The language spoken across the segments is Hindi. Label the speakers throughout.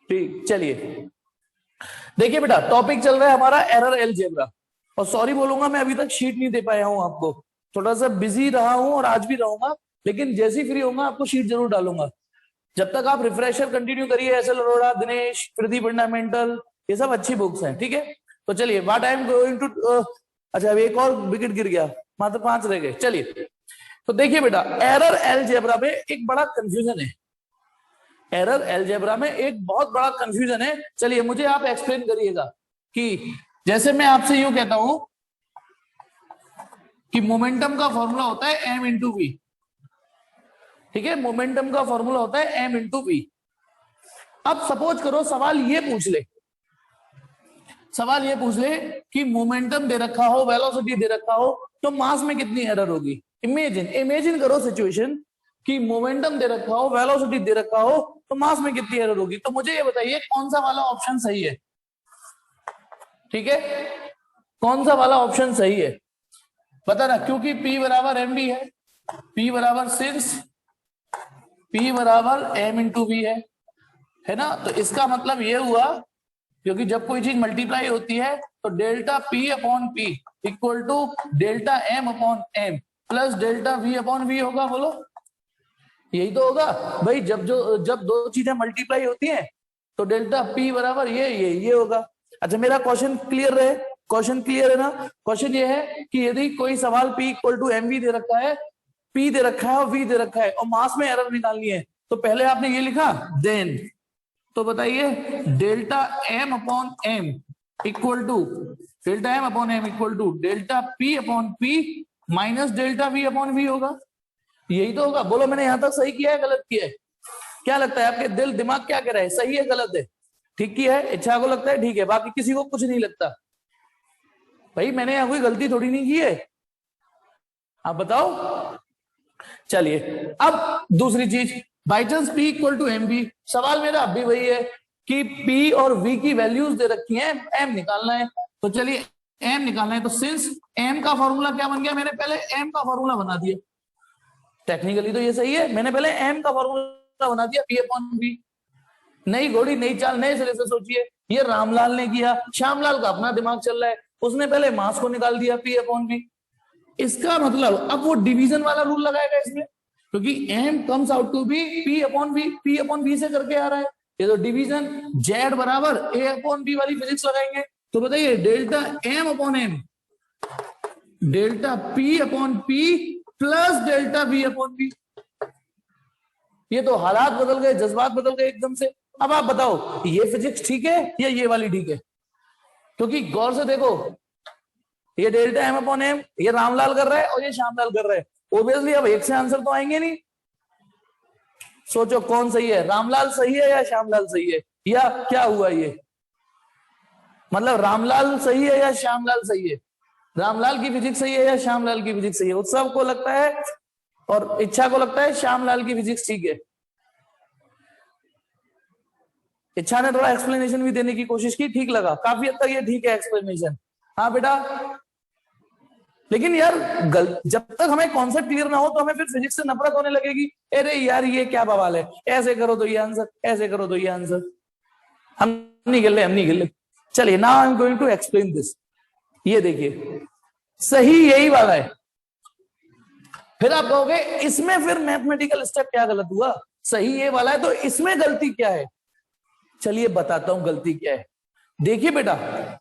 Speaker 1: ठीक, चलिए देखिए बेटा, टॉपिक चल रहा है हमारा एरर अलजेब्रा। और सॉरी बोलूंगा, मैं अभी तक शीट नहीं दे पाया हूं आपको, थोड़ा सा बिजी रहा हूं और आज भी रहूंगा, लेकिन जैसे ही फ्री होऊंगा आपको शीट जरूर डालूंगा। जब तक आप रिफ्रेशर कंटिन्यू करिए, S L Arora, Dinesh, Pradeep fundamental, ये सब अच्छी बुक्स हैं, ठीक है। तो चलिए, what I am going to, अच्छा अब एक और विकेट गिर गया, मात्र 5 रह गए। चलिए तो देखिए बेटा, एरर अलजेब्रा में एक बड़ा कंफ्यूजन है, एरर अलजेब्रा में एक बहुत बड़ा कंफ्यूजन है। चलिए मुझे आप एक्सप्लेन करिएगा कि जैसे मैं आपसे यूं कहता हूं कि मोमेंटम का फॉर्मूला होता है m इंटू वी, ठीक है, मोमेंटम का फॉर्मूला होता है m इंटू वी। अब सपोज करो सवाल ये पूछ ले, सवाल ये पूछ ले कि मोमेंटम दे रखा हो, वेलोसिटी दे रखा हो, तो मास में कितनी एरर होगी। इमेजिन करो सिचुएशन कि मोमेंटम दे रखा हो, वेलोसिटी दे रखा हो, तो मास में कितनी एरर होगी। तो मुझे ये बताइए कौन सा वाला ऑप्शन सही है, ठीक है, कौन सा वाला ऑप्शन सही है बता ना, क्योंकि P बराबर एम बी है, P बराबर सिंस P बराबर m इंटू वी है ना। तो इसका मतलब ये हुआ, क्योंकि जब कोई चीज मल्टीप्लाई होती है तो delta P upon P equal to delta m upon m plus delta V upon V होगा। बोलो यही तो होगा भाई, जब दो चीजें मल्टीप्लाई होती हैं तो डेल्टा P बराबर ये होगा। अच्छा मेरा क्वेश्चन क्लियर है, क्वेश्चन क्लियर है ना। क्वेश्चन ये है कि यदि कोई सवाल P equal to M V दे रखा है, P दे रखा है और V दे रखा है और मास में एरर निकालनी है, तो पहले आपने ये लिखा देन, तो बताइए delta m upon m equal to delta m upon m equal to delta P upon P minus delta V upon V होगा। यही तो होगा। बोलो मैंने यहां तक सही किया है गलत किया है, क्या लगता है आपके दिल दिमाग क्या कह रहा है, सही है गलत है, ठीक किया है, इच्छा को लगता है ठीक है, बाकी किसी को कुछ नहीं लगता। भाई मैंने यहां कोई गलती थोड़ी नहीं की है, आप बताओ। चलिए अब दूसरी चीज, by chance P equal to M B, सवाल मेरा अब भी वही है कि P और V की वैल्यूज दे रखी हैं, M निकालना है। तो चलिए M निकालना है, तो सिंस M का फॉर्मूला क्या बन गया, मैंने पहले M का फॉर्मूला बना दिया। टेक्निकली तो ये सही है, मैंने पहले M का फॉर्मूला बना दिया, P अपॉन V। नई घोड़ी नई चाल, नए सिरे से सोचिए। ये रामलाल ने किया, श्यामलाल का अपना दिमाग चल रहा है, उसने पहले मास को निकाल दिया P अपॉन V। इसका मतलब अब वो डिवीजन वाला रूल लगाएगा इसमें, क्योंकि m comes out to be P upon V से करके आ रहा है। ये तो डिवीजन Z बराबर A अपॉन B वाली फिजिक्स लगाएंगे। तो बताइए delta m upon m delta P upon P plus delta V upon V। ये तो हालात बदल गए, जज्बात बदल गए एकदम से। अब आप बताओ ये फिजिक्स ठीक है या ये वाली ठीक है, क्योंकि गौर से देखो, ये डेल्टा m अपॉन m ये रामलाल कर रहा है और ये श्यामलाल कर रहा है, ओबियसली अब एक से आंसर तो आएंगे नहीं। सोचो कौन सही है, रामलाल सही है या श्यामलाल सही है, या क्या हुआ ये, मतलब रामलाल सही है या श्यामलाल सही है, रामलाल की फिजिक्स सही है या श्यामलाल की फिजिक्स सही है। उत्सव को लगता है और इच्छा को लगता है श्यामलाल की फिजिक्स ठीक है। इच्छा ने थोड़ा एक्सप्लेनेशन भी देने की कोशिश की, ठीक लगा, काफी हद तक ये ठीक है एक्सप्लेनेशन। हाँ बेटा, लेकिन यार जब तक हमें कॉन्सेप्ट क्लियर ना हो तो हमें फिर फिजिक्स से नफरत होने लगेगी। अरे यार ये क्या बवाल है, ऐसे करो तो ये आंसर, ऐसे करो तो ये आंसर, हम नहीं गिल रहे। चलिए now I am going to explain this. ये देखिए सही यही वाला है, फिर आप कहोगे इसमें फिर मैथमेटिकल स्टेप क्या गलत हुआ, सही ये वाला है तो इसमें गलती क्या है। चलिए बताता हूं गलती क्या है। देखिए बेटा,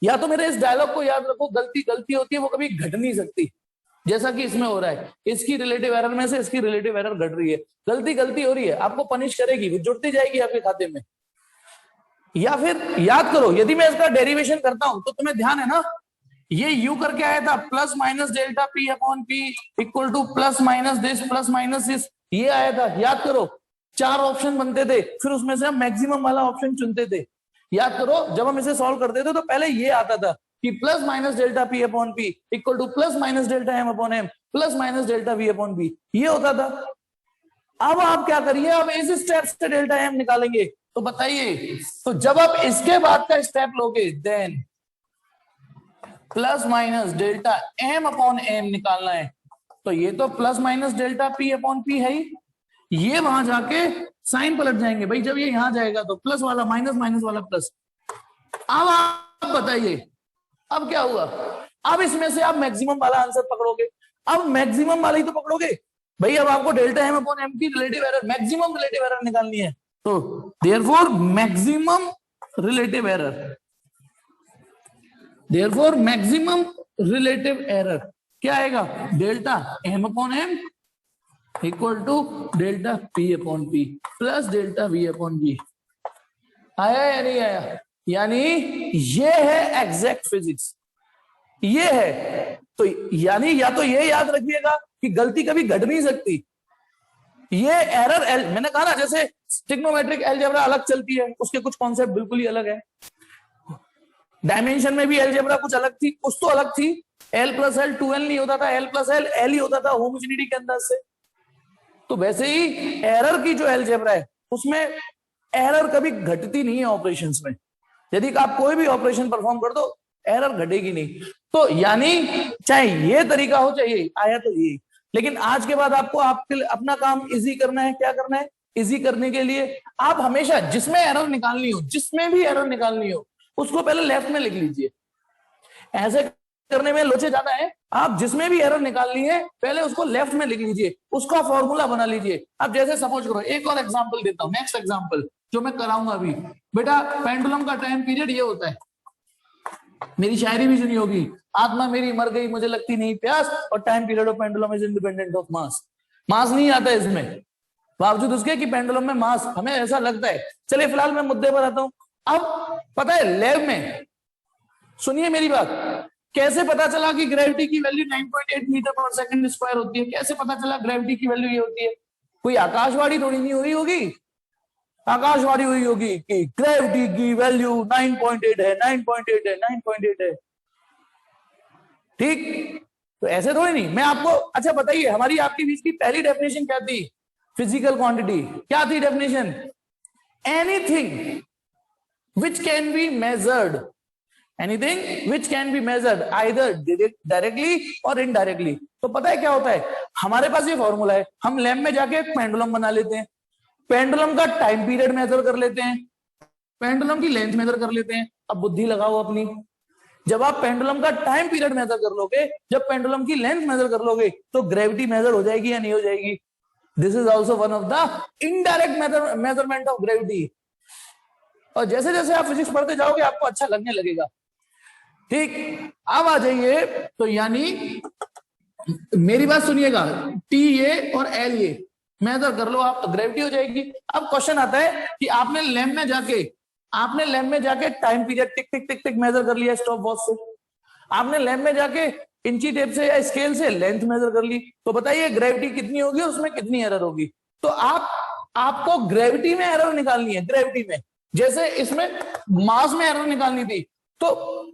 Speaker 1: या तो मेरे इस डायलॉग को याद रखो, गलती गलती होती है वो कभी घट नहीं सकती, जैसा कि इसमें हो रहा है, इसकी रिलेटिव एरर में से इसकी रिलेटिव एरर घट रही है, गलती गलती हो रही है, आपको पनिश करेगी, वो जुड़ती जाएगी आपके खाते में। या फिर याद करो, यदि मैं इसका डेरिवेशन करता हूं तो तुम्हें ध्यान है ना, ये यू करके आया था plus minus delta P upon P equal two plus minus this, ये आया था, याद करो। 4 ऑप्शन बनते थे, फिर उसमें से हम मैक्सिमम वाला ऑप्शन चुनते थे। याद करो जब हम इसे सॉल्व करते थे तो पहले ये आता था कि plus minus delta P upon P equal two plus minus delta M upon M plus minus delta V upon V, ये होता था। अब आप क्या करिए, अब इस स्टेप से डेल्टा M निकालेंगे। तो बताइए, तो जब आप इसके बाद का स्टेप लोगे then plus minus delta M upon M निकालना है, तो ये तो plus minus delta P upon P है ही, ये वहां जाके साइन पलट जाएंगे भाई, जब ये यहां जाएगा तो प्लस वाला माइनस, माइनस वाला प्लस। अब आप बताइए अब क्या हुआ। अब इसमें से आप मैक्सिमम वाला आंसर पकड़ोगे। अब मैक्सिमम वाला ही तो पकड़ोगे भाई। अब आपको डेल्टा एम अपॉन एम की relative error, maximum relative error निकालनी है। तो therefore maximum relative error, therefore maximum relative error क्या आएगा, delta M upon M equal to delta P upon P plus delta V upon V. आया या नहीं आया? यानी ये है एग्जैक्ट फिजिक्स, ये है। तो यानी या तो ये याद रखिएगा कि गलती कभी घट नहीं सकती। ये एरर मैंने कहा ना, जैसे ट्रिग्नोमेट्रिक अलजेब्रा अलग चलती है, उसके कुछ कॉन्सेप्ट बिल्कुल ही अलग है। डायमेंशन में भी अलजेब्रा कुछ अलग थी, कुछ तो अलग थी। एल प्लस एल 2L नहीं होता था, एल प्लस एल एल ही होता था होमोजेनिटी के अंदर से। तो वैसे ही एरर की जो अलजेब्रा है उसमें एरर कभी घटती नहीं है ऑपरेशंस में। यदि आप कोई भी ऑपरेशन परफॉर्म कर दो एरर घटेगी नहीं। तो यानी चाहे ये तरीका हो चाहे ये आया तो ये, लेकिन आज के बाद आपको आपके अपना काम इजी करना है। क्या करना है? इजी करने के लिए आप हमेशा जिसमें एरर निकालनी हो, जिसमें भी एरर निकालनी हो, उसको पहले लेफ्ट में लिख लीजिए। ऐसे करने में लोचे ज्यादा है। आप जिसमें भी एरर निकालनी है पहले उसको लेफ्ट में लिख लीजिए, उसका फॉर्मूला बना लीजिए। अब जैसे सपोज करो, एक और एग्जांपल देता हूं, नेक्स्ट एग्जांपल जो मैं कराऊंगा अभी। बेटा पेंडुलम का टाइम पीरियड ये होता है, मेरी शायरी भी सुनी होगी, आत्मा मेरी मर गई मुझे लगती नहीं प्यास, और time period of pendulum is independent of mass. Mass नहीं आता इसमें, बावजूद उसके कि पेंडुलम में मास हमें ऐसा लगता है। चलिए फिलहाल मैं मुद्दे पर आता हूं। अब पता है लैब में, सुनिए मेरी बात, कैसे पता चला कि ग्रेविटी की वैल्यू 9.8 मीटर पर सेकंड स्क्वायर होती है? कैसे पता चला ग्रेविटी की वैल्यू ये होती है? कोई आकाशवाणी थोड़ी नहीं हुई होगी। आकाशवाणी हुई होगी कि ग्रेविटी की वैल्यू 9.8 है, 9.8 है, 9.8 है। ठीक, तो ऐसे थोड़ी नहीं। मैं आपको, अच्छा बताइए, हमारी आपके बीच की पहली डेफिनेशन क्या थी फिजिकल क्वांटिटी? क्या थी definition? Anything which can be measured, anything which can be measured either directly और इनडायरेक्टली। तो पता है क्या होता है, हमारे पास ये फॉर्मूला है, हम लैब में जाके एक पेंडुलम बना लेते हैं, पेंडुलम का टाइम पीरियड मेजर कर लेते हैं, पेंडुलम की लेंथ मेजर कर लेते हैं। अब बुद्धि लगाओ अपनी, जब आप पेंडुलम का टाइम पीरियड मेजर कर लोगे, जब पेंडुलम की लेंथ मेजर कर लोगे, तो ग्रेविटी मेजर हो जाएगी या नहीं हो जाएगी? This is also one of the indirect measurement of gravity. और जैसे जैसे आप फिजिक्स पढ़ते जाओगे आपको अच्छा लगने लगेगा। ठीक, अब आ जाइए। तो यानी मेरी बात सुनिएगा, टी ए और एल ए मेजर कर लो आप तो ग्रेविटी हो जाएगी। अब क्वेश्चन आता है कि आपने लैब में जाके टाइम पीरियड टिक टिक टिक टिक मेजर कर लिया स्टॉप वॉच से, आपने लैब में जाके इंची टेप से या स्केल से लेंथ मेजर कर ली, तो बताइए ग्रेविटी कितनी होगी और उसमें कितनी एरर होगी? तो आपको ग्रेविटी में एरर निकालनी है, ग्रेविटी में। जैसे इसमें मास में एरर निकालनी थी, तो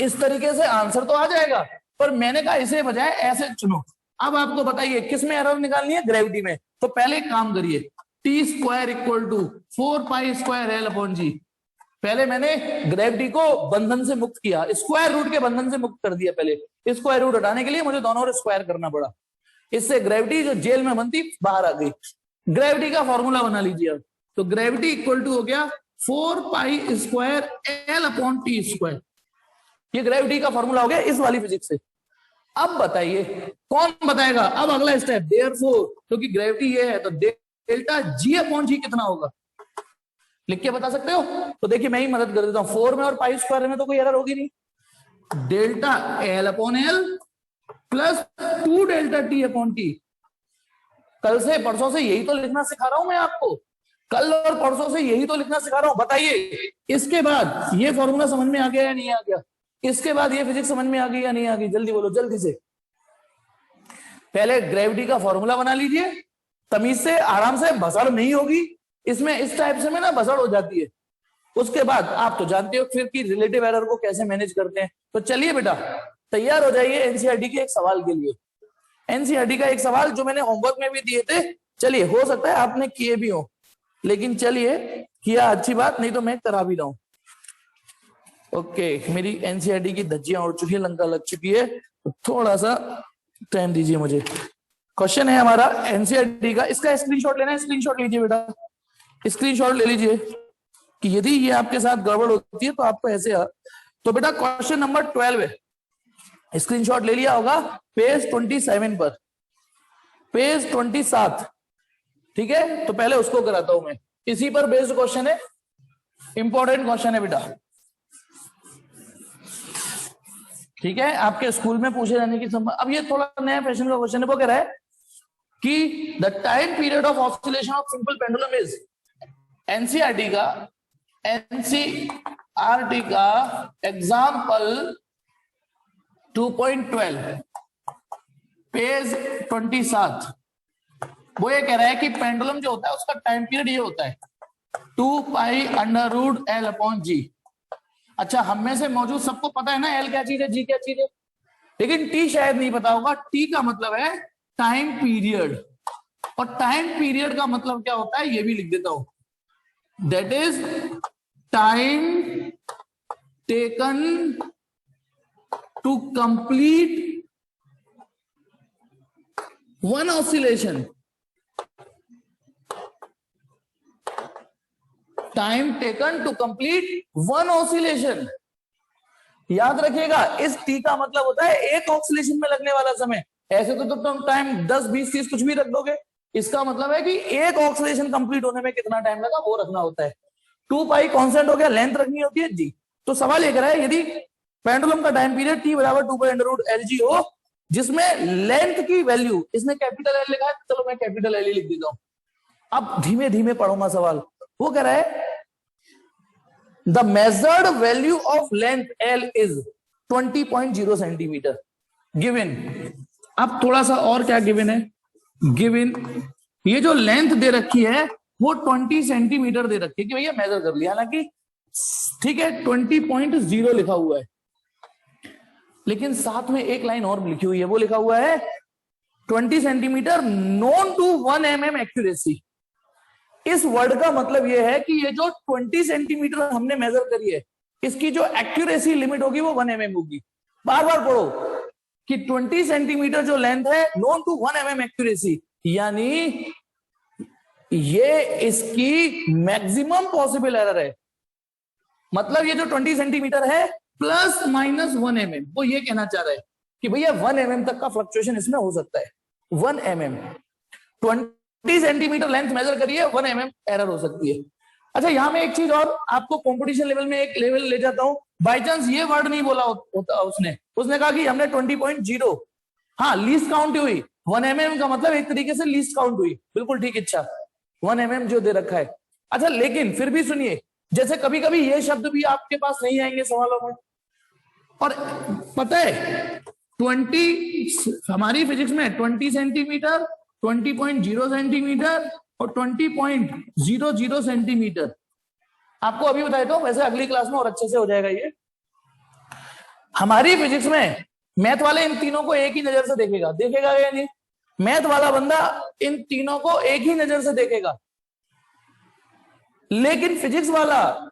Speaker 1: इस तरीके से आंसर तो आ जाएगा, पर मैंने कहा इसे बजाय ऐसे चुनो। अब आपको बताइए किस में एरर निकालनी है? ग्रेविटी में। तो पहले एक काम करिए, T square equal to 4 pi square L upon G. पहले मैंने ग्रेविटी को बंधन से मुक्त किया, स्क्वायर रूट के बंधन से मुक्त कर दिया। पहले स्क्वायर रूट हटाने के लिए मुझे दोनों ओर स्क्वायर करना पड़ा, इससे ग्रेविटी जो जेल में बनती बाहर आ गई। ग्रेविटी का फॉर्मूला बना लीजिए अब। तो ग्रेविटी इक्वल टू हो गया 4 pi square L upon T square. ये ग्रेविटी का फॉर्मूला हो गया इस वाली फिजिक्स से। अब बताइए कौन बताएगा? अब अगला स्टेप, देयरफॉर क्योंकि ग्रेविटी ये है तो डेल्टा जी अपॉन जी कितना होगा लिख के बता सकते हो? तो देखिए मैं ही मदद कर देता हूं, 4 में और पाई स्क्वायर में तो कोई एरर होगी नहीं। Delta L upon L plus 2 delta T upon T. कल से परसों से यही तो लिखना सिखा रहा हूं मैं आपको, कल और परसों से यही तो लिखना सिखा रहा हूं। बताइए इसके बाद ये फॉर्मूला समझ में आ गया या नहीं आ गया? इसके बाद ये फिजिक्स समझ में आ गई या नहीं आ गई? जल्दी बोलो, जल्दी से। पहले ग्रेविटी का फॉर्मूला बना लीजिए, तमीज से, आराम से, भसड़ नहीं होगी इसमें। इस टाइप से में ना भसड़ हो जाती है। उसके बाद आप तो जानते हो फिर कि रिलेटिव एरर को कैसे मैनेज करते हैं। तो चलिए बेटा तैयार हो जाइए एनसीईआरटी के एक सवाल के लिए। एनसीईआरटी का एक सवाल जो मैंने होमवर्क में भी दिए थे। चलिए, हो सकता है आपने किए भी हो, लेकिन चलिए किया अच्छी बात, नहीं तो मैं करा भी रहा हूं। ओके, मेरी एनसीईआरटी की धज्जियां उड़ चुकी है, लंका लग चुकी है, तो थोड़ा सा टाइम दीजिए मुझे। क्वेश्चन है हमारा एनसीईआरटी का, इसका स्क्रीनशॉट लेना है, स्क्रीनशॉट लीजिए बेटा। स्क्रीनशॉट ले लीजिए कि यदि ये आपके साथ गड़बड़ होती है तो आपको ऐसे तो बेटा क्वेश्चन नंबर 12 है, स्क्रीनशॉट ले लिया होगा पेज 27 पर, पेज 27, ठीक है। तो पहले उसको कराता हूं मैं, इसी पर बेस्ड क्वेश्चन है, इंपॉर्टेंट क्वेश्चन है बेटा, ठीक है। आपके स्कूल में पूछे जाने की संभावना। अब ये थोड़ा नया फैशन का क्वेश्चन है, वो कह रहा है कि the time period of oscillation of simple pendulum is, NCERT का एग्जाम्पल 2.12 पेज 27, वो ये कह रहा है कि पेंडुलम जो होता है उसका टाइम पीरियड ये होता है 2π√L/G। अच्छा, हम में से मौजूद सबको पता है ना एल क्या चीज है, जी क्या चीज है, लेकिन टी शायद नहीं पता होगा। टी का मतलब है टाइम पीरियड, और टाइम पीरियड का मतलब क्या होता है ये भी लिख देता हूं, that is time taken to complete one oscillation, time taken to complete one oscillation. याद रखिएगा, इस टी का मतलब होता है एक ऑसिलेशन में लगने वाला समय। ऐसे तो तुम टाइम 10, 20, 30 कुछ भी रख दोगे, इसका मतलब है कि एक ऑक्सीडेशन कंप्लीट होने में कितना टाइम लगा वो रखना होता है। 2π कांस्टेंट हो गया, लेंथ रखनी होती है जी। तो सवाल ये कर रहा है यदि पेंडुलम का टाइम पीरियड t बराबर 2π√Lg हो, जिसमें लेंथ की वैल्यू, इसने कैपिटल एल लिखा है, चलो मैं कैपिटल एल ही लिख देता हूं। अब धीमे धीमे पढ़ूंगा सवाल। वो कह रहा है the measured value of length L is 20.0 centimetre given. अब थोड़ा सा और क्या गिवन है, गिवन ये जो लेंथ दे रखी है वो 20 सेंटीमीटर दे रखी है कि भैया मेजर कर लिया, हालांकि ठीक है 20.0 लिखा हुआ है, लेकिन साथ में एक लाइन और लिखी हुई है, वो लिखा हुआ है 20 centimetre known to 1 mm accuracy. इस वर्ड का मतलब यह है कि ये जो 20 सेंटीमीटर हमने मेजर करी है, इसकी जो एक्यूरेसी लिमिट होगी वो 1 mm होगी। बार बार पढ़ो कि 20 सेंटीमीटर जो लेंथ है नोन टू 1 mm एक्यूरेसी, यानी ये इसकी मैक्सिमम पॉसिबल एरर है। मतलब ये जो 20 सेंटीमीटर है प्लस माइनस 1 mm, वो ये कहना चाह रहा है कि भैया 1 mm तक का फ्लक्चुएशन इसमें हो सकता है। 1 mm 20 सेंटीमीटर लेंथ मेजर करिए, 1 mm एरर हो सकती है। अच्छा, यहां में एक चीज और आपको कंपटीशन लेवल में एक लेवल ले जाता हूं। बाय चांस ये वर्ड नहीं बोला होता उसने कहा कि हमने 20.0, हाँ लीस्ट काउंट हुई, 1 mm का मतलब एक तरीके से लीस्ट काउंट हुई, बिल्कुल ठीक इच्छा 1 mm जो दे रखा है। अच्छा, लेकिन फिर भी सुनिए, जैसे कभी कभी ये शब्द भी आपके पास नहीं आएंगे सवालों में, और पता है 20 हमारी फिजिक्स में 20 सेंटीमीटर, 20.0 सेंटीमीटर और 20.00 सेंटीमीटर आपको अभी बताया तो, वैसे अगली क्लास में और अच्छे से हो जाएगा ये। हमारी फिजिक्स में मैथ वाले इन तीनों को एक ही नजर से देखेगा या नहीं? मैथ वाला बंदा इन तीनों को एक ही नजर से देखेगा, लेकिन फिजिक्स वाला,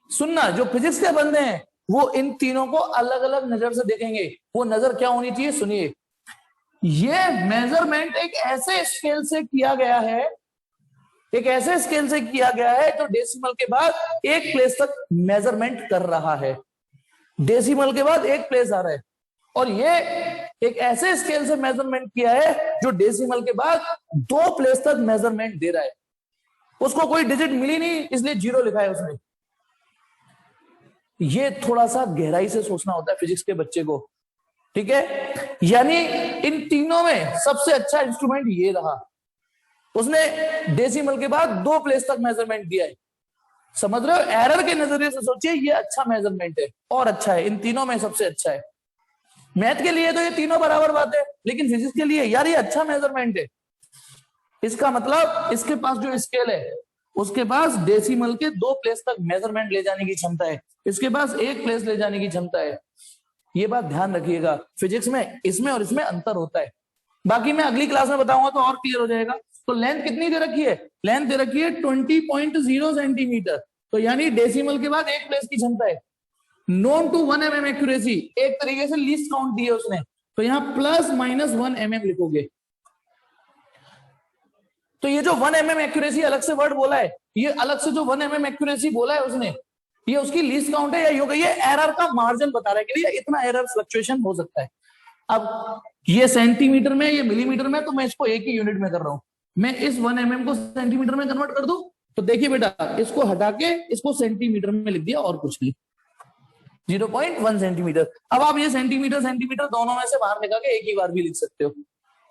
Speaker 1: सुनना, जो फिजिक्स के बंदे हैं वो इन तीनों को अलग अलग नजर से देखेंगे। वो नजर क्या होनी चाहिए, सुनिए, ये मेजरमेंट एक ऐसे स्केल से किया गया है, एक ऐसे स्केल से किया गया है जो डेसिमल के बाद एक प्लेस तक मेजरमेंट कर रहा है। डेसिमल के बाद एक प्लेस आ रहा है, और ये एक ऐसे स्केल से मेजरमेंट किया है जो डेसिमल के बाद 2 प्लेस तक मेजरमेंट दे रहा है। उसको कोई डिजिट मिली नहीं, इसलिए 0 लिखा है उसने। ये थोड़ा सा गहराई से सोचना होता है फिजिक्स के बच्चे को, ठीक है। यानी इन तीनों में सबसे अच्छा इंस्ट्रूमेंट ये रहा, उसने डेसिमल के बाद 2 प्लेस तक मेजरमेंट दिया है। समझ रहे हो? एरर के नजरिए से सोचिए, ये अच्छा मेजरमेंट है और अच्छा है, इन तीनों में सबसे अच्छा है। मैथ के लिए तो ये तीनों बराबर बात है, लेकिन फिजिक्स के लिए यार ये अच्छा मेजरमेंट है। इसका मतलब इसके पास जो स्केल है उसके पास डेसिमल के 2 प्लेस तक मेजरमेंट ले जाने की क्षमता है, इसके पास 1 प्लेस ले जाने की क्षमता है। ये बात ध्यान रखिएगा, फिजिक्स में इसमें और इसमें अंतर होता है। बाकी मैं अगली क्लास में बताऊंगा तो और क्लियर हो जाएगा। तो लेंथ कितनी दे रखी है? लेंथ दे रखी है 20.0 सेंटीमीटर, तो यानी डेसिमल के बाद 1 प्लेस की क्षमता है। नोन टू 1 mm एक्यूरेसी, एक तरीके से लीस्ट काउंट दी है उसने, तो यहां प्लस माइनस 1 mm लिखोगे। तो ये जो 1 mm एक्यूरेसी अलग से वर्ड बोला है, ये अलग से जो 1 mm एक्यूरेसी बोला है उसने, ये उसकी लीस्ट काउंट है या ये हो गई, ये एरर का मार्जिन बता रहा है कि ये इतना एरर फ्लक्चुएशन हो सकता है। अब ये सेंटीमीटर में, ये मिलीमीटर में, तो मैं इसको एक ही यूनिट में कर रहा हूं। मैं इस 1 mm को सेंटीमीटर में कन्वर्ट कर दूं, तो देखिए बेटा, इसको हटा के इसको सेंटीमीटर में लिख दिया और कुछ नहीं, 0.1 सेंटीमीटर। अब आप ये सेंटीमीटर सेंटीमीटर दोनों में से बाहर निकाल के एक ही बार भी लिख सकते हो,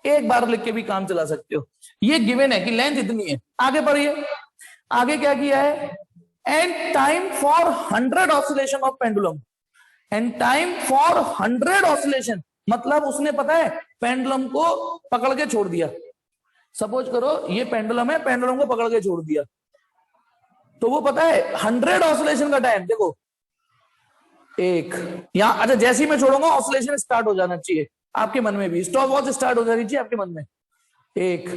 Speaker 1: एक बार लिख के भी काम चला सकते हो। ये गिवन है कि लेंथ इतनी है। आगे बढ़िए, आगे क्या किया है, and time for 100 oscillation of pendulum. And time for 100 oscillation मतलब उसने पता है पेंडुलम को पकड़ के छोड़ दिया। सपोज करो ये पेंडुलम है, पेंडुलम को पकड़ के छोड़ दिया, तो वो पता है 100 ऑसिलेशन का टाइम, देखो एक यहां, अच्छा जैसे ही मैं छोड़ूंगा ऑसिलेशन स्टार्ट हो जाना चाहिए आपके मन में भी, स्टॉप वॉच स्टार्ट हो जानी चाहिए आपके मन में। 1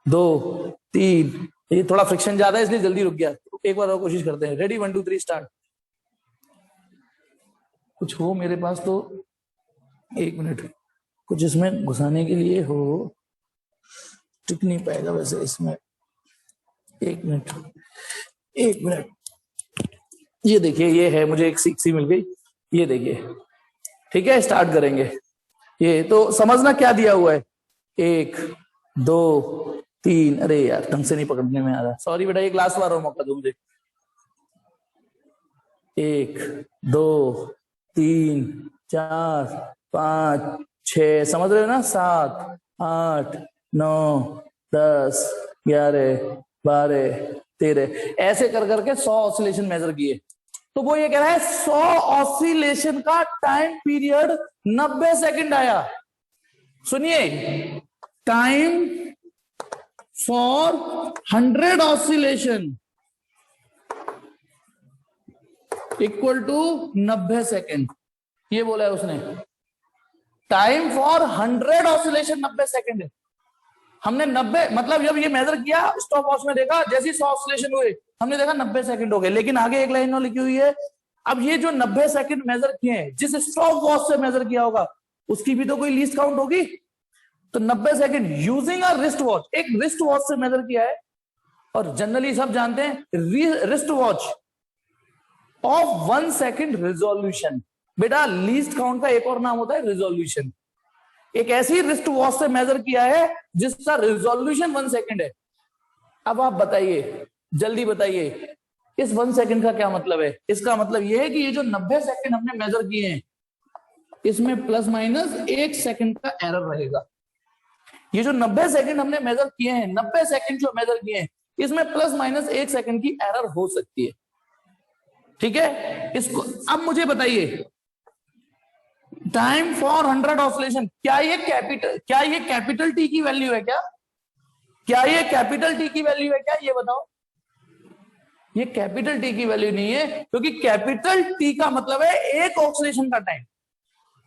Speaker 1: 2 3, ये थोड़ा फ्रिक्शन ज्यादा है इसलिए जल्दी रुक गया, एक बार और कोशिश करते हैं। Ready 1 2 3 start. कुछ हो मेरे पास तो, 1 मिनट, कुछ इसमें घुसाने के लिए हो, टिक नहीं पाएगा वैसे इसमें। 1 मिनट 1 मिनट, ये देखिए ये है, मुझे एक सी मिल गई, ये देखिए, ठीक है स्टार्ट करेंगे। ये तो समझना क्या दिया हुआ है, 1 2 3, अरे यार ढंग से नहीं पकड़ने में आ रहा, सॉरी बेटा, एक लास्ट बार और मौका दो मुझे। 1 2 3 4 5 6, समझ रहे हो ना, 7 8 9 10 11 12 13, ऐसे कर करके 100 ऑसिलेशन मेजर किए। तो वो ये कह रहा है 100 ऑसिलेशन का टाइम पीरियड 90 सेकंड आया। सुनिए, time for 100 oscillation equal to 90 second, ये बोला है उसने। टाइम फॉर 100 ऑसिलेशन 90 सेकंड है। हमने 90 मतलब जब ये मेजर किया स्टॉप वॉच में देखा, जैसे 100 ऑसिलेशन हुए हमने देखा 90 सेकंड हो गए, लेकिन आगे एक लाइन और लिखी हुई है, अब ये जो 90 सेकंड मेजर किए हैं जिस स्टॉप वॉच से मेजर किया होगा उसकी भी तो कोई लीस्ट काउंट होगी। तो 90 second using a wrist watch, एक रिस्ट वॉच से मेजर किया है, और जनरली सब जानते हैं wrist watch of 1 second resolution. बेटा लीस्ट काउंट का एक और नाम होता है रिजोल्यूशन। एक ऐसी रिस्ट वॉच से मेजर किया है जिसका रिजोल्यूशन 1 सेकंड है। अब आप बताइए, जल्दी बताइए, इस 1 सेकंड का क्या मतलब है? इसका मतलब यह है कि ये जो 90 सेकंड हमने मेजर किए हैं इसमें प्लस माइनस 1 सेकंड का एरर रहेगा। ये जो 90 सेकंड हमने मेजर किए हैं, 90 सेकंड जो मेजर किए हैं, इसमें प्लस माइनस 1 सेकंड की एरर हो सकती है, ठीक है। इसको अब मुझे बताइए, टाइम फॉर 100 ऑसिलेशन, क्या ये कैपिटल टी की वैल्यू है क्या? क्या ये कैपिटल टी की वैल्यू है क्या? ये बताओ। ये कैपिटल टी की वैल्यू नहीं है, क्योंकि कैपिटल टी का मतलब है एक ऑसिलेशन का टाइम।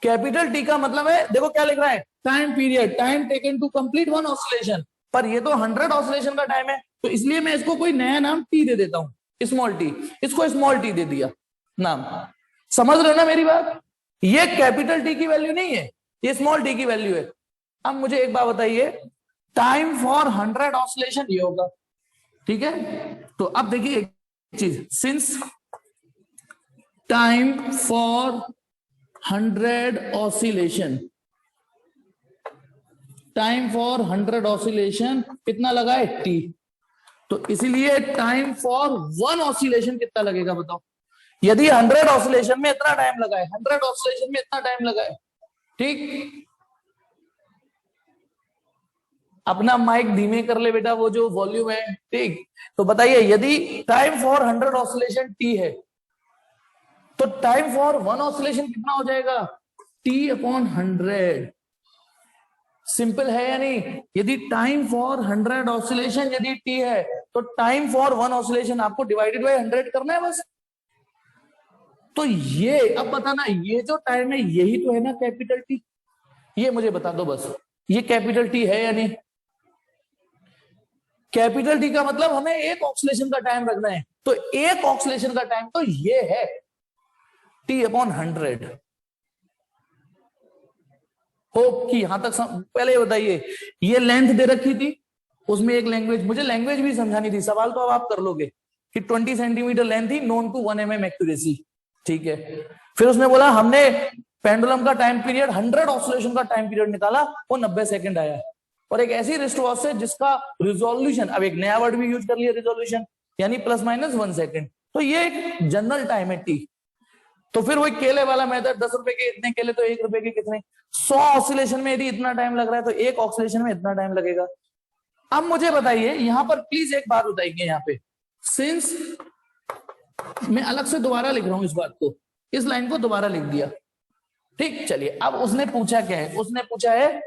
Speaker 1: कैपिटल टी का मतलब है, देखो क्या लिख रहा है, time period, time taken to complete 1 oscillation. पर ये तो 100 ऑसिलेशन का टाइम है, तो इसलिए मैं इसको कोई नया नाम टी दे देता हूं, स्मॉल टी। इसको स्मॉल टी दे दिया नाम। समझ रहे हो ना मेरी बात? ये कैपिटल टी की वैल्यू नहीं है, ये स्मॉल टी की वैल्यू है। अब मुझे एक बात बताइए, टाइम फॉर 100 ऑसिलेशन ये होगा, ठीक है। तो अब देखिए एक चीज, since time for 100 oscillation, time for 100 oscillation कितना लगा है? टी। तो इसीलिए टाइम फॉर 1 ऑसिलेशन कितना लगेगा बताओ? यदि 100 ऑसिलेशन में इतना टाइम लगा है, 100 ऑसिलेशन में इतना टाइम लगा है, ठीक। अपना माइक धीमे कर ले बेटा, वो जो वॉल्यूम है, ठीक। तो बताइए, यदि टाइम फॉर 100 ऑसिलेशन टी है, तो टाइम फॉर 1 ऑसिलेशन कितना हो जाएगा? T upon 100। सिंपल है या नहीं? यदि टाइम फॉर 100 ऑसिलेशन यदि टी है, तो टाइम फॉर 1 ऑसिलेशन आपको डिवाइडेड बाय 100 करना है बस। तो ये अब बताना, ये जो टाइम है यही तो है ना कैपिटल टी? ये मुझे बता दो बस, ये कैपिटल टी है या नहीं? कैपिटल टी का मतलब हमें एक ऑक्सीलेशन का टाइम रखना है, तो एक ऑक्सीलेशन का टाइम तो ये है टी अपॉन 100। होप कि यहां तक पहले बताइए, ये लेंथ दे रखी थी, उसमें एक लैंग्वेज, मुझे लैंग्वेज भी समझानी थी, सवाल तो अब आप कर लोगे कि 20 सेंटीमीटर लेंथ थी, नोन टू 1 mm एक्यूरेसी, ठीक है। फिर उसने बोला हमने पेंडुलम का टाइम पीरियड 100 ऑसिलेशन का टाइम पीरियड निकाला, वो 90 सेकंड आया। और एक ऐसी रिस्ट वॉच है जिसका रिजोल्यूशन, अब एक नया वर्ड भी यूज कर लिया, रिजोल्यूशन, यानी ±1 सेकंड। तो ये एक जनरल टाइम है टी। तो फिर वही केले वाला मेथड, 10 रुपए के इतने केले तो 1 रुपए के कितने, 100 ऑसिलेशन में यदि इतना टाइम लग रहा है तो एक ऑसिलेशन में इतना टाइम लगेगा। अब मुझे बताइए यहां पर प्लीज एक बात बताइए, यहाँ पे सिंस मैं अलग से दोबारा लिख रहा हूं इस बात को, इस लाइन को दोबारा लिख दिया, ठीक। चलिए अब उसने पूछा क्या है, उसने पूछा है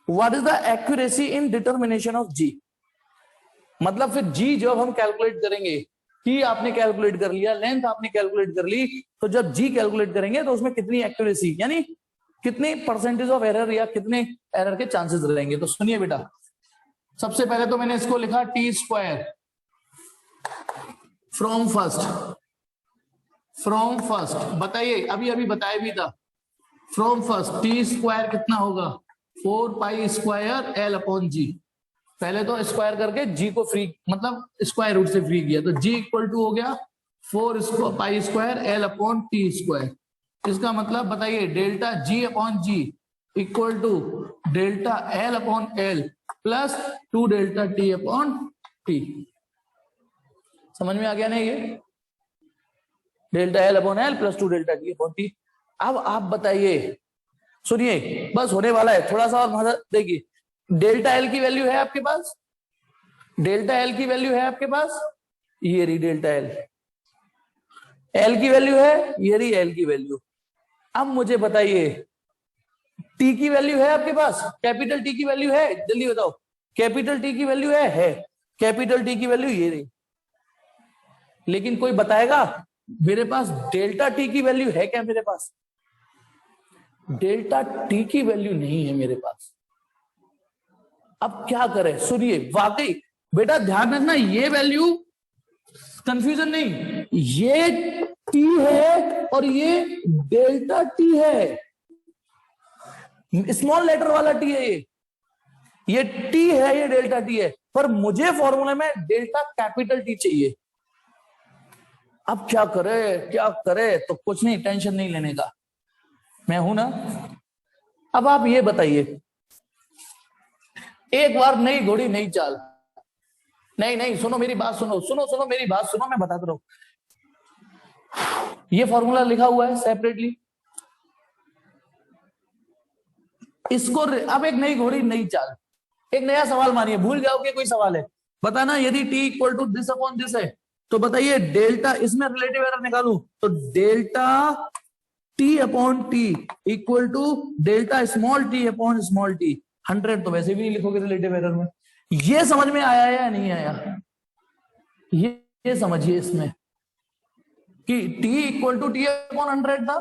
Speaker 1: what is the accuracy in determination of G. मतलब फिर जी जब हम कैलकुलेट करेंगे, की आपने कैलकुलेट कर लिया, लेंथ आपने कैलकुलेट कर ली, तो जब जी कैलकुलेट करेंगे तो उसमें कितनी एक्यूरेसी यानी कितनी परसेंटेज ऑफ एरर या कितने एरर के चांसेस रहेंगे। तो सुनिए बेटा, सबसे पहले तो मैंने इसको लिखा टी स्क्वायर फ्रॉम फर्स्ट, बताइए अभी अभी बताया भी था, फ्रॉम फर्स्ट टी स्क्वायर कितना होगा 4 pi square L upon G. पहले तो स्क्वायर करके जी को फ्री, मतलब स्क्वायर रूट से फ्री किया, तो जी इक्वल टू हो गया 4 pi square L upon T square. इसका मतलब बताइए delta G upon G equal to delta L upon L plus 2 delta T upon T. समझ में आ गया ना ये, delta L upon L plus 2 delta T upon T. अब आप बताइए, सुनिए बस होने वाला है, थोड़ा सा और मदद देखिए, डेल्टा एल की वैल्यू है आपके पास, डेल्टा एल की वैल्यू है आपके पास, ये रही डेल्टा एल, एल की वैल्यू है, ये रही एल की वैल्यू। अब मुझे बताइए टी की वैल्यू है आपके पास, कैपिटल टी की वैल्यू है, जल्दी बताओ, कैपिटल टी की वैल्यू है कैपिटल टी की वैल्यू ये रही। लेकिन कोई बताएगा मेरे पास डेल्टा टी की वैल्यू है क्या, मेरे पास डेल्टा टी की वैल्यू नहीं है मेरे पास। अब क्या करें, सुनिए वाकई बेटा ध्यान रखना, ये वैल्यू कंफ्यूजन नहीं, ये टी है और ये डेल्टा टी है, स्मॉल लेटर वाला टी है, ये टी है, ये डेल्टा टी है, पर मुझे फॉर्मूले में डेल्टा कैपिटल टी चाहिए। अब क्या करे, तो कुछ नहीं, टेंशन नहीं लेने का, मैं हूं ना। अब आप ये बताइए, एक बार नई घोड़ी नई चाल, नहीं सुनो मेरी बात, सुनो मेरी बात सुनो, मैं बताता रहूं। ये फॉर्मूला लिखा हुआ है सेपरेटली, इसको अब एक नई घोड़ी नई चाल, एक नया सवाल मानिए, भूल जाओ कि कोई सवाल है, बताना यदि T equal to this upon this है तो बताइए डेल्टा, इसमें रिलेटिव एरर निकालू तो delta T upon T equal to delta small T upon small T. 100 तो वैसे भी नहीं लिखोगे रिलेटिव एरर में। ये समझ में आया या नहीं आया, ये समझिए इसमें कि T equal to T upon 100 था,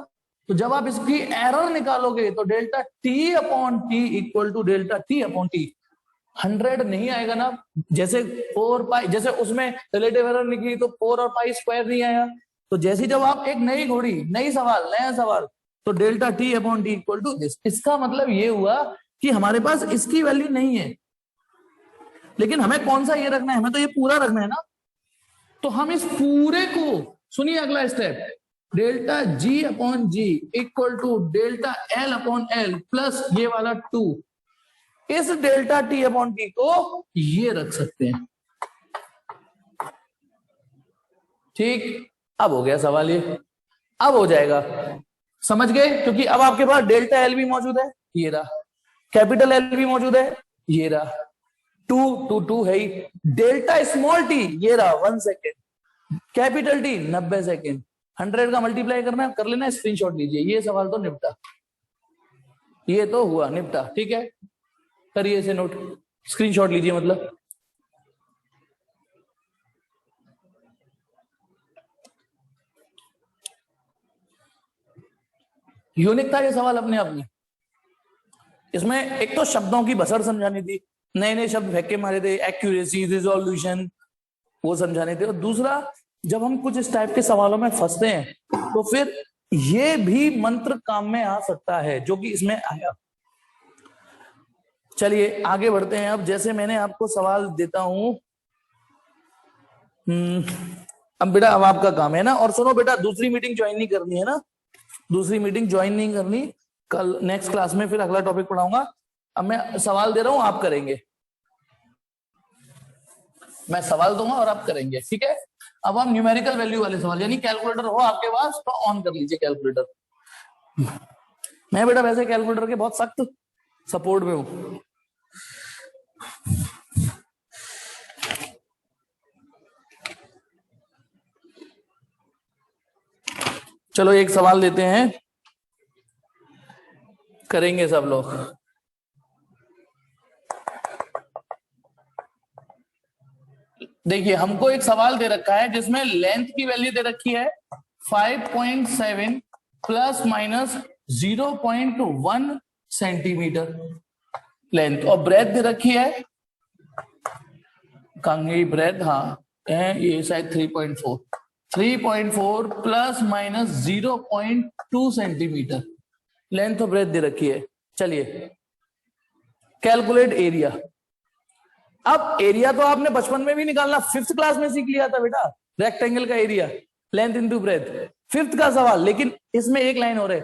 Speaker 1: तो जब आप इसकी एरर निकालोगे तो delta T upon T equal to delta T upon T. 100 नहीं आएगा ना, जैसे 4 पाई, जैसे उसमें रिलेटिव एरर निकली तो 4 और पाई स्क्वायर नहीं आया, तो जैसे जब आप एक नई घोड़ी नया सवाल तो delta T upon T equal to this. इसका मतलब ये हुआ कि हमारे पास इसकी वैल्यू नहीं है, लेकिन हमें कौन सा ये रखना है, हमें तो ये पूरा रखना है ना। तो हम इस पूरे को, सुनिए अगला step, delta G upon G equal to delta L upon L plus ये वाला 2, इस डेल्टा टी अपॉन टी को ये रख सकते हैं, ठीक। अब हो गया सवाल, ये अब हो जाएगा, समझ गए, क्योंकि अब आपके पास डेल्टा एल भी मौजूद है, ये रहा, कैपिटल एल भी मौजूद है, ये रहा, 2 है ही, डेल्टा स्मॉल टी ये रहा 1 सेकेंड, कैपिटल टी 90 सेकेंड, 100 का मल्टीप्लाई करना कर लेना, स्क्रीनशॉट लीजिए, ये सवाल तो निपटा, ये तो हुआ निपटा, ठीक है, करिए इसे नोट, स्क्रीनशॉट लीजिए मतलब। यूनिक था ये सवाल अपने आप में, इसमें एक तो शब्दों की बसर समझानी थी, नए नए शब्द फेंक के मारे थे, एक्यूरेसी, रिजोल्यूशन, वो समझाने थे, और दूसरा जब हम कुछ इस टाइप के सवालों में फंसते हैं तो फिर ये भी मंत्र काम में आ सकता है, जो कि इसमें आया। चलिए आगे बढ़ते हैं। अब जैसे मैंने आपको सवाल देता हूं, अब बेटा अब आपका काम है ना, और सुनो बेटा दूसरी मीटिंग ज्वाइन नहीं करनी है ना, दूसरी मीटिंग ज्वाइन नहीं करनी, कल नेक्स्ट क्लास में फिर अगला टॉपिक पढ़ाऊंगा। अब मैं सवाल दे रहा हूं, आप करेंगे, मैं सवाल दूंगा और आप करेंगे, ठीक है। अब हम न्यूमेरिकल वैल्यू वाले सवाल, यानी कैलकुलेटर हो आपके पास तो ऑन कर लीजिए कैलकुलेटर। मैं बेटा वैसे कैलकुलेटर के बहुत सख्त सपोर्ट में हूं। चलो एक सवाल देते हैं, करेंगे सब लोग। देखिए हमको एक सवाल दे रखा है जिसमें लेंथ की वैल्यू दे रखी है 5.7 प्लस माइनस 0.1 सेंटीमीटर लेंथ, और ब्रेथ दे रखी है कंघी ब्रेथ, हाँ ये शायद 3.4 प्लस माइनस 0.2 सेंटीमीटर लेंथ और ब्रेथ दे रखी है। चलिए कैलकुलेट एरिया। अब एरिया तो आपने बचपन में भी निकालना, 5th क्लास में सीख लिया था बेटा, रेक्टेंगल का area length into breadth, 5th का सवाल। लेकिन इसमें एक लाइन और है,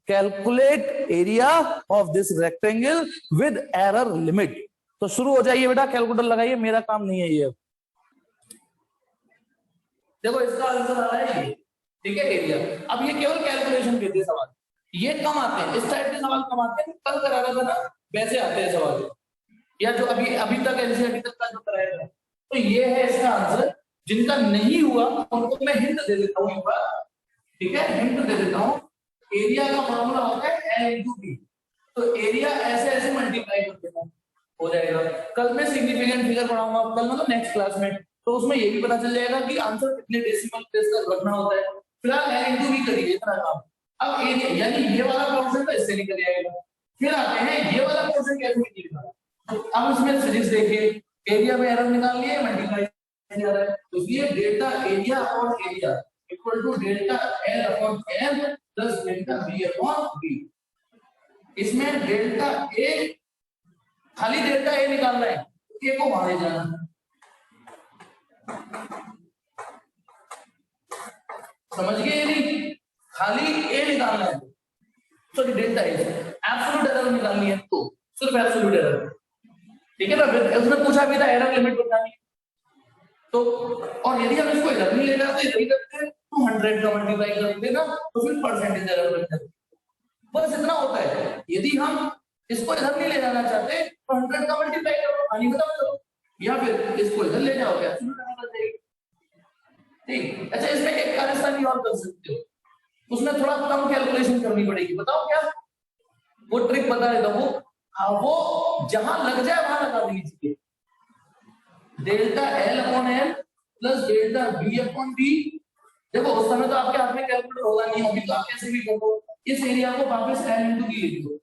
Speaker 1: calculate area of this rectangle with error limit. तो शुरू हो जाइए बेटा, कैलकुलेटर लगाइए, मेरा काम नहीं है ये। देखो इसका आंसर आ रहा है ये, ठीक है एरिया। अब ये केवल कैलकुलेशन के लिए सवाल, ये कम आते हैं, इस टाइप के सवाल कम आते हैं, कल करा रहा था ना वैसे आते हैं सवाल, या जो अभी अभी तक एनसीईआरटी तक का जो कराया था। तो ये है इसका आंसर। जिनका नहीं हुआ उनको मैं हिंट दे देता हूँ एक बार, ठीक है, हिंट दे देता हूँ। एरिया का फॉर्मूला होता है L इंटू बी, तो एरिया ऐसे ऐसे मल्टीप्लाई कर देता हो जाएगा। कल मैं सिग्निफिकेंट फिगर पढ़ाऊंगा, कल मतलब नेक्स्ट क्लास में, तो उसमें ये भी पता चल जाएगा कि आंसर कितने डेसिमल प्लेस तक रखना होता है। फिलहाल L इंटू बी करिए इतना काम। अब एरिया यानी ये वाला पोर्शन तो इससे निकल जाएगा। फिर आते हैं ये वाला पोर्शन कैसे निकलेगा। अब इसमें फिजिक्स देखिए, एरिया में एरर निकाल लिए, मल्टीप्लाई जा रहा है, तो इसलिए delta area upon area equal to delta L upon L plus delta B upon B. इसमें डेल्टा ए, खाली डेल्टा ए निकालना है, ए को वहां ले जाना, समझ गए नहीं, खाली ए निकालना है, sorry delta A, absolute error निकालनी है तो सिर्फ एब्सोल्यूट एरर, ठीक है ना। उसने पूछा भी था एरर लिमिट बतानी, तो और यदि हम इसको इधर नहीं ले जाते, इधर ही करते हैं, 200 का मल्टीप्लाई कर देना तो फिर परसेंटेज एरर बन जाती है। बस इतना होता है। यदि हम इसको इधर नहीं ले जाना चाहते तो 100 का मल्टीप्लाई करो, हानि खत्म करो, या फिर इसको इधर ले जाओगे एब्सोल्यूट एरर बन जाएगी, ठीक। अच्छा इसमें एक कार्यस्थानी और कर सकते हो, उसमें थोड़ा कम कैलकुलेशन करनी पड़ेगी, बताओ क्या वो ट्रिक बता देता हूं। वो जहां लग जाए वहां लगा दीजिए, delta L upon L plus delta B upon B. देखो उस समय तो आपके हाथ में कैलकुलेटर होगा नहीं, अभी तो आप कैसे भी करो, इस एरिया को वापस एल इंटू बी लिख दो,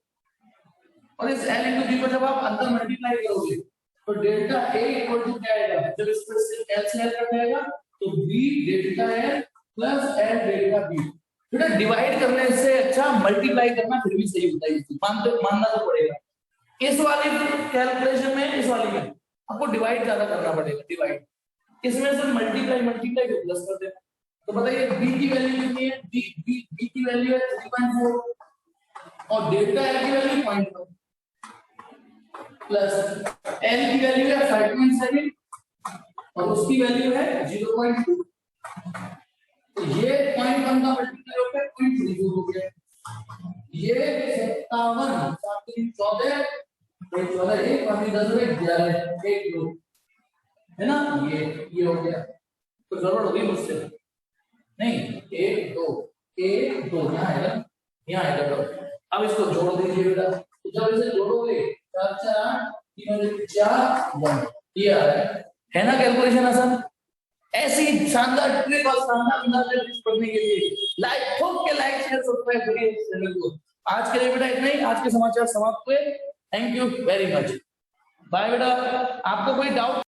Speaker 1: और इस एल इंटू बी को जब आप अंदर मल्टीप्लाई करोगे तो डेल्टा ए इक्वल टू क्या आएगा, जब इसको एल से एल कट जाएगा तो B delta L plus L delta B. बेटा डिवाइड करने से अच्छा मल्टीप्लाई करना फिर भी सही होता है, मानना तो पड़ेगा। इस वाली कैलकुलेशन में, इस वाली में आपको डिवाइड ज्यादा करना पड़ेगा, डिवाइड, इसमें से मल्टीप्लाई मल्टीप्लाई को प्लस कर देना। तो बताइए b की वैल्यू कितनी है, b की वैल्यू है 3.4 और डेल्टा l की वैल्यू 0.1 प्लस l की वैल्यू है 5.7 और उसकी वैल्यू है 0.2, तो ये 0.1 का मल्टीप्लाई होकर 0.34 हो गया, ये 57 7 3 14 14 1 5 10 11 1 2 है ना, ये हो गया। तो गड़बड़ हो गई मुझसे, नहीं 1 2 1 2 यहाँ आएगा, यहाँ आएगा। अब इसको जोड़ दीजिए बेटा, तो जब इसे जोड़ोगे 4 4 3 4 1, ये आ रहा है ना कैलकुलेशन आसान। ऐसी शानदार ट्रिक और शानदार अंदाज है पढ़ने के लिए। लाइक ठोक के लाइक शेयर सब्सक्राइब करिए इस चैनल को। आज के लिए बेटा इतना ही, आज के समाचार समाप्त हुए। Thank you very much, bye बेटा। आपको कोई डाउट